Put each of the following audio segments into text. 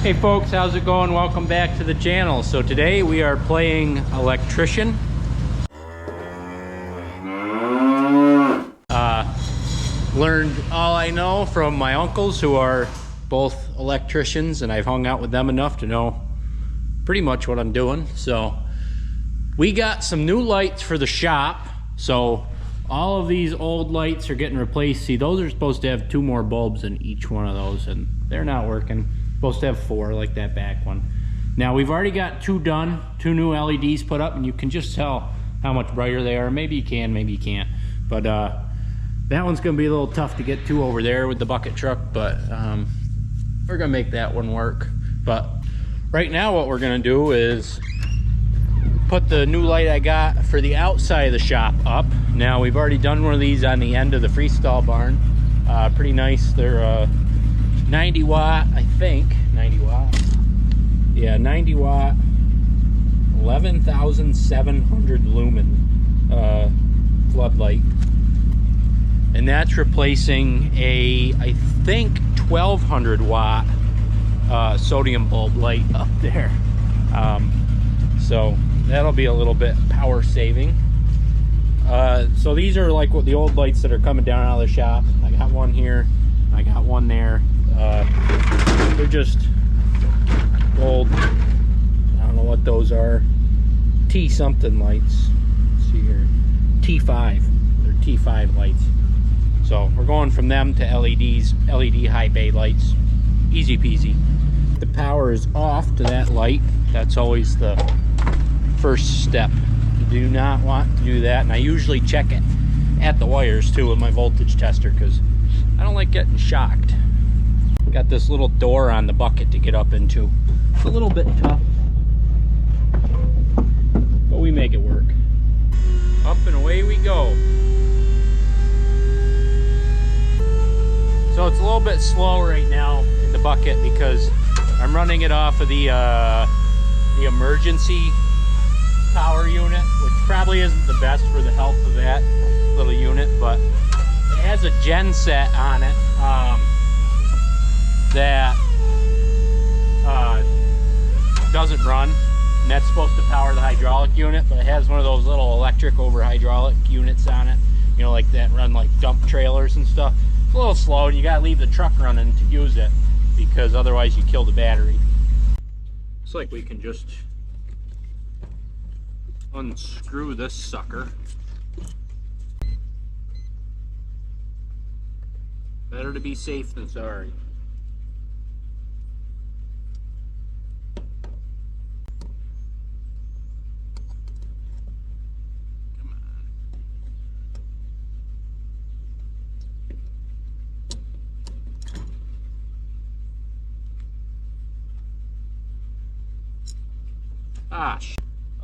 Hey folks, how's it going? Welcome back to the channel. So today we are playing electrician. Learned all I know from my uncles who are both electricians, and I've hung out with them enough to know pretty much what I'm doing. So we got some new lights for the shop. So all of these old lights are getting replaced. See, those are supposed to have 2 more bulbs in each one of those, and they're not working. Supposed to have 4 like that back one. Now we've already got 2 done, 2 new LEDs put up, and you can just tell how much brighter they are. Maybe you can, maybe you can't. But that one's gonna be a little tough to get to over there with the bucket truck, but we're gonna make that one work. But right now what we're gonna do is put the new light I got for the outside of the shop up. Now we've already done one of these on the end of the freestall barn. Pretty nice. They're 90 watt, I think. 90 watt. Yeah, 90 watt, 11,700 lumen floodlight. And that's replacing a, I think, 1200 watt sodium bulb light up there. So that'll be a little bit power saving. So these are like what the old lights that are coming down out of the shop. I got one here, I got one there. They're just old, I don't know what those are, T something lights. Let's see here, T5. They're T5 lights. So we're going from them to LEDs, LED high bay lights. Easy peasy. The power is off to that light. That's always the first step. You do not want to do that. And I usually check it at the wires too with my voltage tester, because I don't like getting shocked. Got this little door on the bucket to get up into. It's a little bit tough, but we make it work. Up and away we go. So it's a little bit slow right now in the bucket because I'm running it off of the emergency power unit, which probably isn't the best for the health of that little unit, but it has a gen set on it that doesn't run, and that's supposed to power the hydraulic unit, but it has one of those little electric over hydraulic units on it, you know, like that run like dump trailers and stuff. It's a little slow, and you gotta leave the truck running to use it, because otherwise you kill the battery. Looks like we can just unscrew this sucker. Better to be safe than sorry.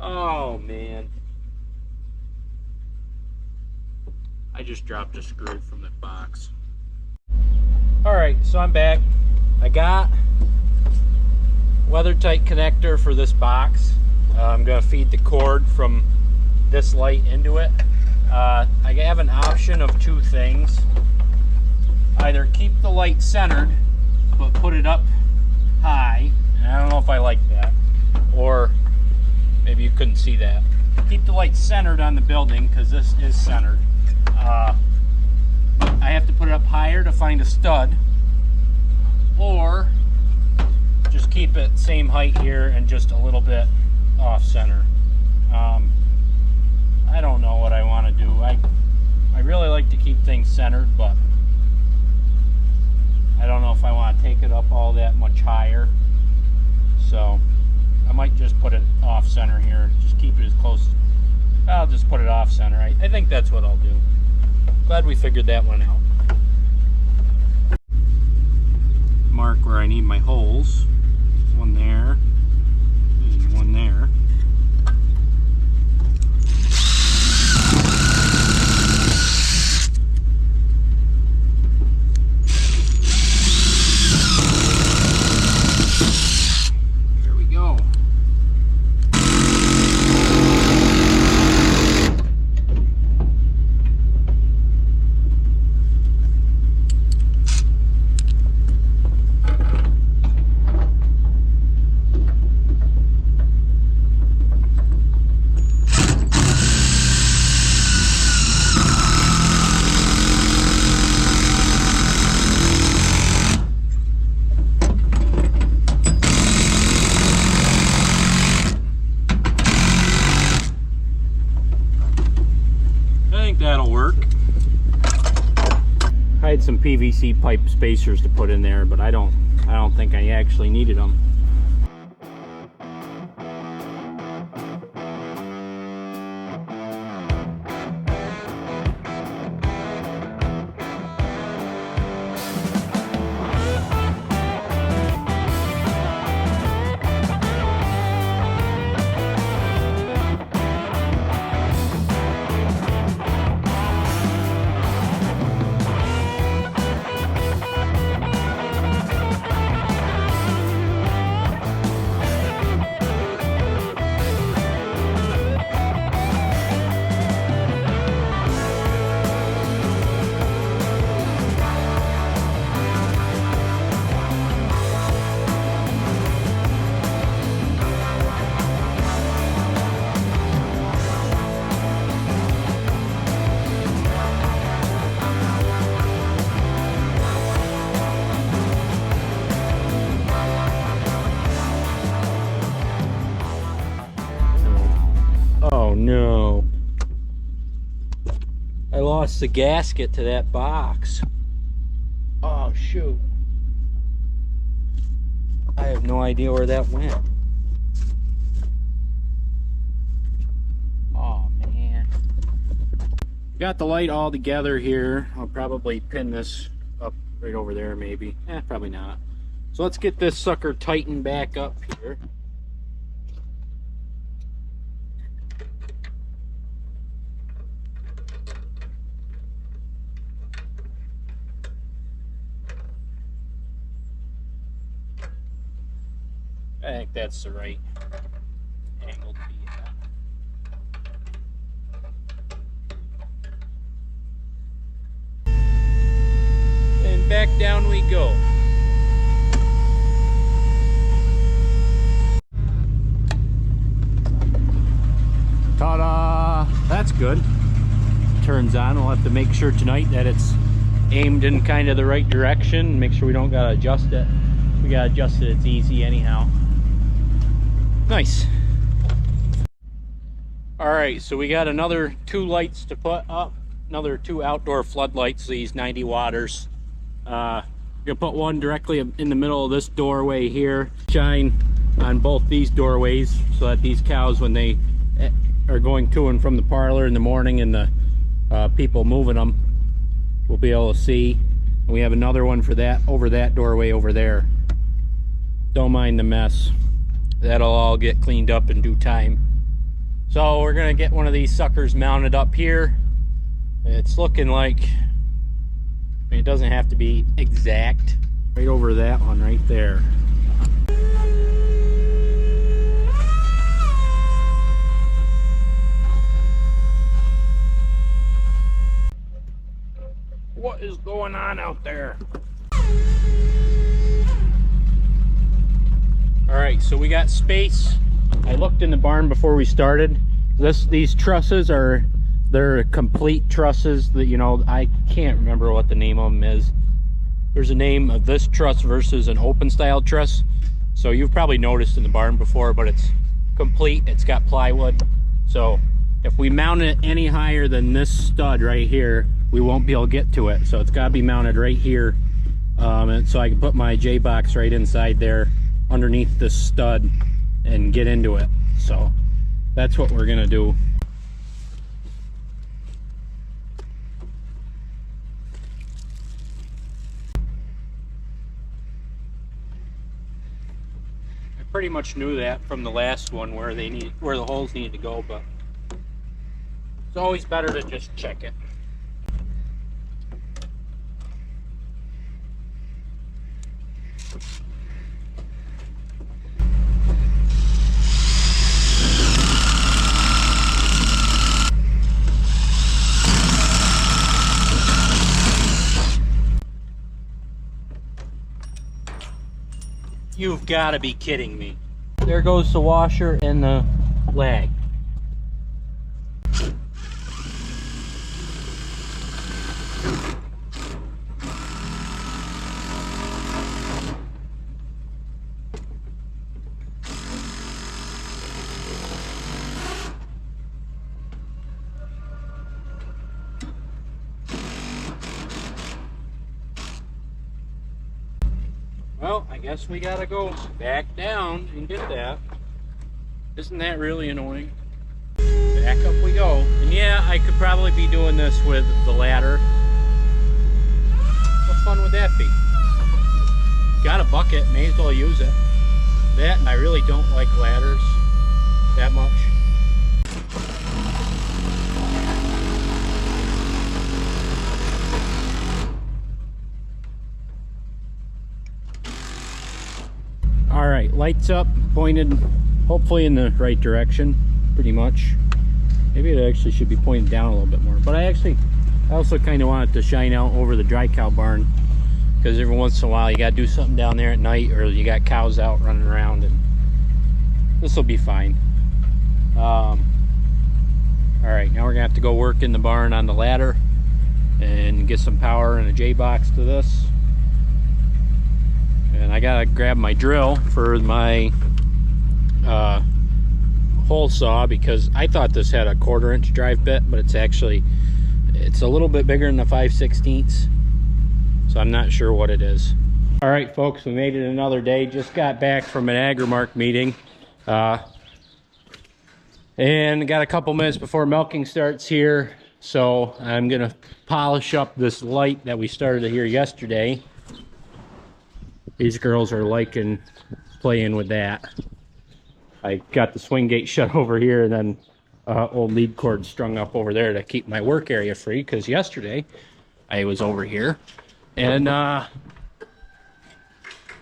Oh man, I just dropped a screw from the box. Alright, so I'm back. I got weather tight connector for this box. I'm gonna feed the cord from this light into it. I have an option of 2 things. Either keep the light centered but put it up high, and I don't know if I like that, or maybe you couldn't see that. Keep the light centered on the building, because this is centered. I have to put it up higher to find a stud, or just keep it same height here and just a little bit off center. I don't know what I want to do. I really like to keep things centered, but I don't know if I want to take it up all that much higher. So I might just put it off center here. Just keep it as close. I'll just put it off center. I think that's what I'll do. Glad we figured that one out. Mark where I need my holes. One there. And one there. some PVC pipe spacers to put in there, but I don't think I actually needed them. Oh no. I lost the gasket to that box. Oh shoot. I have no idea where that went. Oh man. Got the light all together here. I'll probably pin this up right over there maybe. Probably not. So let's get this sucker tightened back up here. I think that's the right angle to be at. And back down we go. Ta-da! That's good. Turns on. We'll have to make sure tonight that it's aimed in kind of the right direction. Make sure we don't gotta adjust it. We gotta adjust it, it's easy anyhow. Nice. Alright, so we got another 2 lights to put up. Another 2 outdoor floodlights, these 90 watters. We're gonna put one directly in the middle of this doorway here. Shine on both these doorways so that these cows, when they are going to and from the parlor in the morning and the people moving them, will be able to see. And we have another one for that, over that doorway over there. Don't mind the mess. That'll all get cleaned up in due time. So we're gonna get one of these suckers mounted up here. It's looking like, I mean, it doesn't have to be exact. Right over that one right there. What is going on out there? Alright, so we got space. I looked in the barn before we started. These trusses are, they're complete trusses that, you know, I can't remember what the name of them is. There's a name of this truss versus an open style truss. So you've probably noticed in the barn before, but it's complete. It's got plywood. So if we mount it any higher than this stud right here, we won't be able to get to it. So it's got to be mounted right here. And so I can put my J-box right inside there underneath this stud and get into it. So that's what we're gonna do. I pretty much knew that from the last one where the holes need to go, but it's always better to just check it. You've got to be kidding me. There goes the washer and the lag. Well, I guess we gotta go back down and get that. Isn't that really annoying? Back up we go. And yeah, I could probably be doing this with the ladder. What fun would that be? Got a bucket, may as well use it. That, and I really don't like ladders that much. All right, lights up, pointed hopefully in the right direction, pretty much. Maybe it actually should be pointed down a little bit more, but I also kind of want it to shine out over the dry cow barn, because every once in a while you got to do something down there at night, or you got cows out running around, and this will be fine. All right, now we're gonna have to go work in the barn on the ladder and get some power and a J-box to this. And I gotta grab my drill for my hole saw, because I thought this had a 1/4 inch drive bit, but it's a little bit bigger than the 5/16, so I'm not sure what it is. All right, folks, we made it another day. Just got back from an Agrimark meeting, and got a couple minutes before milking starts here, so I'm gonna polish up this light that we started here yesterday. These girls are liking playing with that. I got the swing gate shut over here, and then old lead cord strung up over there to keep my work area free, because yesterday I was over here and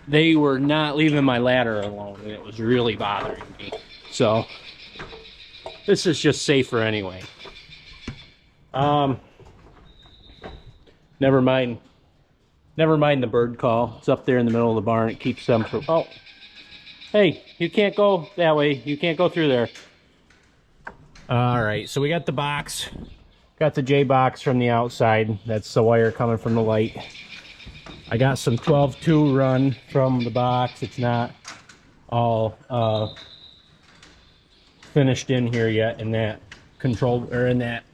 they were not leaving my ladder alone, and it was really bothering me. So this is just safer anyway. Never mind the bird call. It's up there in the middle of the barn. It keeps them from... Oh, hey, you can't go that way. You can't go through there. All right, so we got the box. Got the J-box from the outside. That's the wire coming from the light. I got some 12-2 run from the box. It's not all finished in here yet in that control, or in that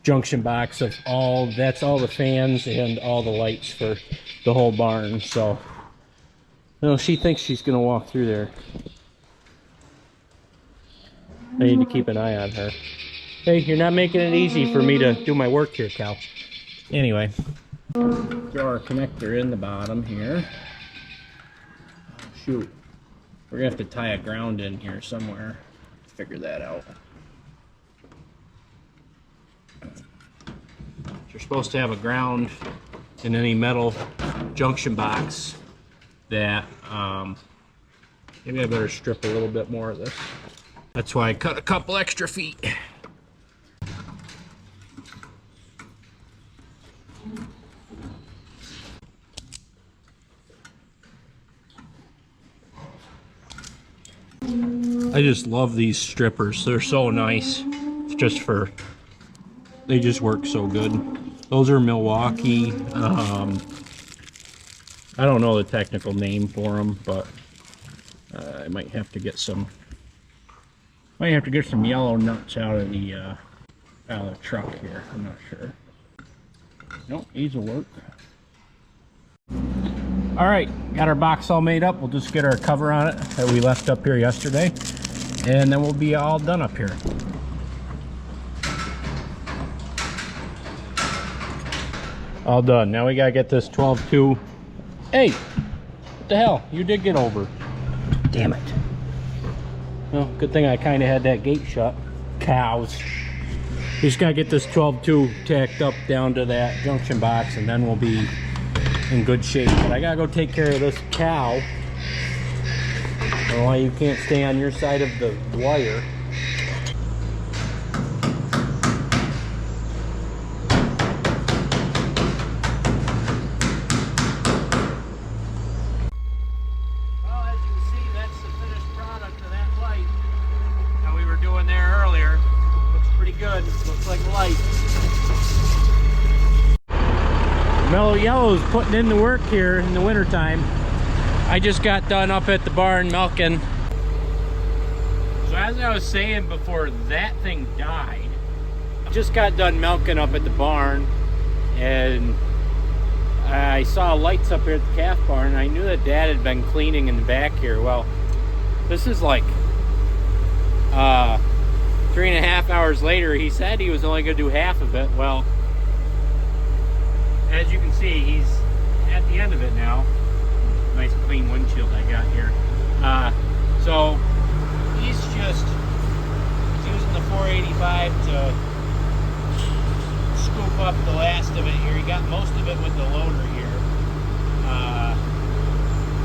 junction box of that's all the fans and all the lights for the whole barn. So, you know, she thinks she's gonna walk through there. I need to keep an eye on her. Hey, you're not making it easy for me to do my work here, Cal. Anyway, throw our connector in the bottom here. Oh, shoot, we're gonna have to tie a ground in here somewhere. Figure that out. You're supposed to have a ground in any metal junction box that maybe I better strip a little bit more of this. That's why I cut a couple extra feet. I just love these strippers. They're so nice. It's just they just work so good. Those are Milwaukee. I don't know the technical name for them, but I might have to get some. Might have to get some yellow nuts out of the truck here. I'm not sure. Nope, these will work. All right, got our box all made up. We'll just get our cover on it that we left up here yesterday, and then we'll be all done up here. All done. Now we gotta get this 12-2. Hey, what the hell? You did get over. Damn it. Well, good thing I kind of had that gate shut. Cows. We just gotta get this 12-2 tacked up down to that junction box, and then we'll be in good shape. But I gotta go take care of this cow. I don't know why you can't stay on your side of the wire. Mellow Yellow's putting in the work here in the wintertime. I just got done up at the barn milking. So as I was saying before that thing died, I just got done milking up at the barn, and I saw lights up here at the calf barn, and I knew that Dad had been cleaning in the back here. Well, this is like 3.5 hours later. He said he was only going to do half of it. Well, as you can see, he's at the end of it now. Nice clean windshield I got here. So he's using the 485 to scoop up the last of it here. He got most of it with the loader here.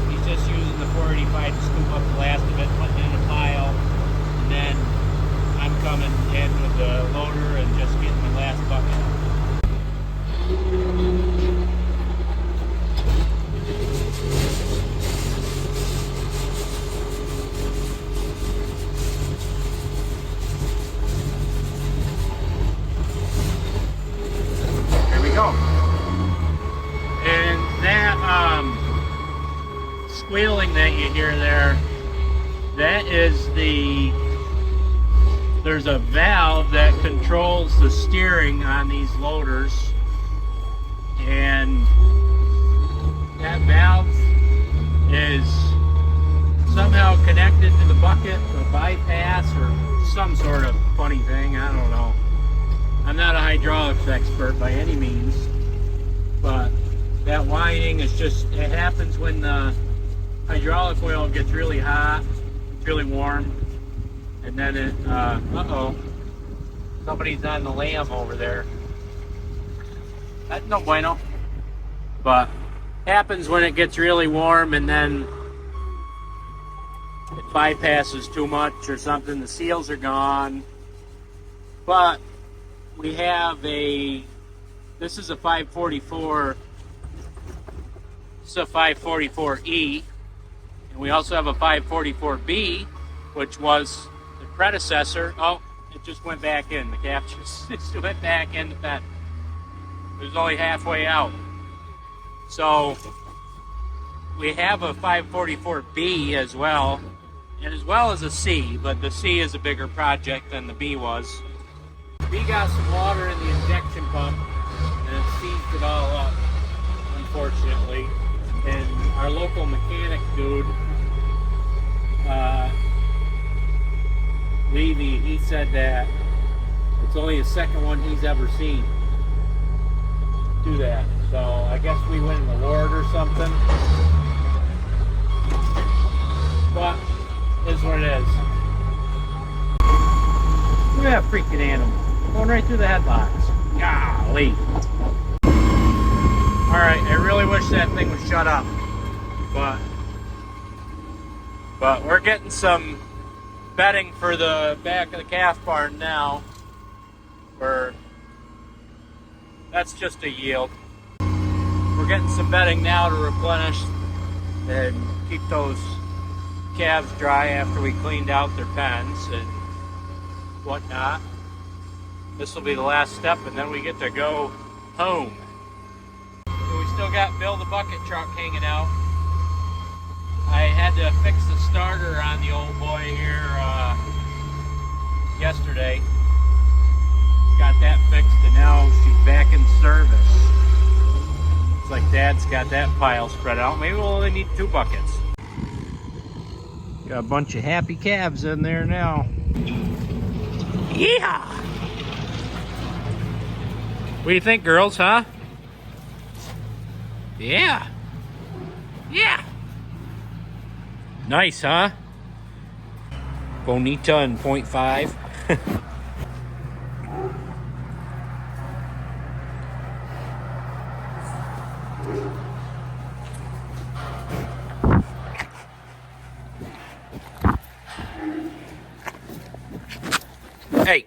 He's just using the 485 to scoop up the last of it, putting it in a pile, and then I'm coming in with the loader and just getting the last bucket. And that squealing that you hear there, that is there's a valve that controls the steering on these loaders, and that valve is somehow connected to the bucket, the bypass, or some sort of funny thing. I don't know. I'm not a hydraulics expert by any means, but that winding is just, it happens when the hydraulic oil gets really hot, it's really warm, and then it, uh-oh, somebody's on the lamb over there. That's no bueno. But happens when it gets really warm and then it bypasses too much or something, the seals are gone. But we have this is a 544, this is a 544E, and we also have a 544B, which was the predecessor. Oh, it just went back in. The calf just went back in the pen. It was only halfway out. So we have a 544B as well, and as well as a C, but the C is a bigger project than the B was. B got some water in the injection pump and it seized it all up, unfortunately. And our local mechanic dude, Levy, he said that it's only the second one he's ever seen do that. So I guess we went in the Lord or something. But it is what it is. Look at that freaking animal. Going right through the headbox. Golly. Alright, I really wish that thing would shut up. But we're getting some bedding for the back of the calf barn now. That's just a yield. We're getting some bedding now to replenish and keep those calves dry after we cleaned out their pens and whatnot. This will be the last step, and then we get to go home. So we still got Bill the bucket truck hanging out. I had to fix the starter on the old boy here yesterday. Got that fixed, and now she's back in service. Looks like Dad's got that pile spread out. Maybe we'll only need 2 buckets. Got a bunch of happy calves in there now. Yeah! What do you think, girls, huh? Yeah. Yeah. Nice, huh? Bonita and 0.5. Hey.